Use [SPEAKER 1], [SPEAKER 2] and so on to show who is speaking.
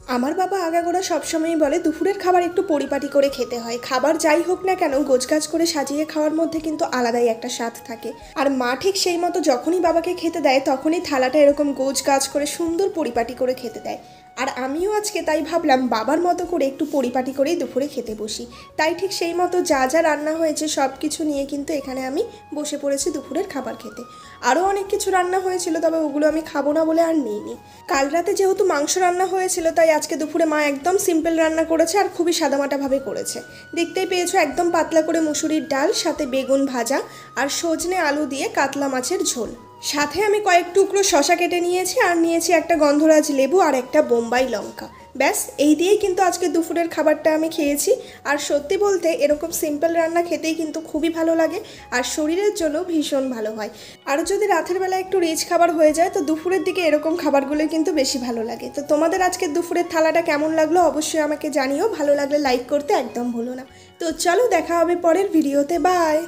[SPEAKER 1] আমার বাবা আগাগোড়া সবসময়ই বলে দুপুরের খাবার একটু পরিপাটি করে খেতে হয়। খাবার যাই হোক না কেন গোছগাছ করে সাজিয়ে খাওয়ার মধ্যে কিন্তু আলাদাই একটা স্বাদ থাকে। আর মা ঠিক সেই মতো যখনই বাবাকে খেতে দেয় তখনই থালাটা এরকম গোছগাছ করে সুন্দর পরিপাটি করে খেতে দেয়। আর আমিও আজকে তাই ভাবলাম বাবার মতো করে একটু পরিপাটি করেই দুপুরে খেতে বসি। তাই ঠিক সেই মতো যা যা রান্না হয়েছে সব কিছু নিয়ে কিন্তু এখানে আমি বসে পড়েছি দুপুরের খাবার খেতে। আরও অনেক কিছু রান্না হয়েছিল, তবে ওগুলো আমি খাবো না বলে আর নিইনি। কাল রাতে যেহেতু মাংস রান্না হয়েছিল তাই আজকে দুপুরে মা একদম সিম্পল রান্না করেছে আর খুবই সাদামাটাভাবে করেছে। দেখতেই পেয়েছো একদম পাতলা করে মুসুরির ডাল, সাথে বেগুন ভাজা আর সজনে আলু দিয়ে কাতলা মাছের ঝোল। সাথে আমি কয়েক টুকরো শশা কেটে নিয়েছি আর নিয়েছি একটা গন্ধরাজ লেবু আর একটা বোম্বাই লঙ্কা। ব্যাস এই দিয়েই কিন্তু আজকে দুপুরের খাবারটা আমি খেয়েছি। আর সত্যি বলতে এরকম সিম্পল রান্না খেতেই কিন্তু খুবই ভালো লাগে আর শরীরের জন্য ভীষণ ভালো হয়। আর যদি রাতের বেলা একটু রিচ খাবার হয়ে যায় তো দুপুরের দিকে এরকম খাবারগুলোই কিন্তু বেশি ভালো লাগে। তো তোমাদের আজকে দুপুরের থালাটা কেমন লাগলো অবশ্যই আমাকে জানিও। ভালো লাগলে লাইক করতে একদম ভুলো না। তো চলো দেখা হবে পরের ভিডিওতে। বাই।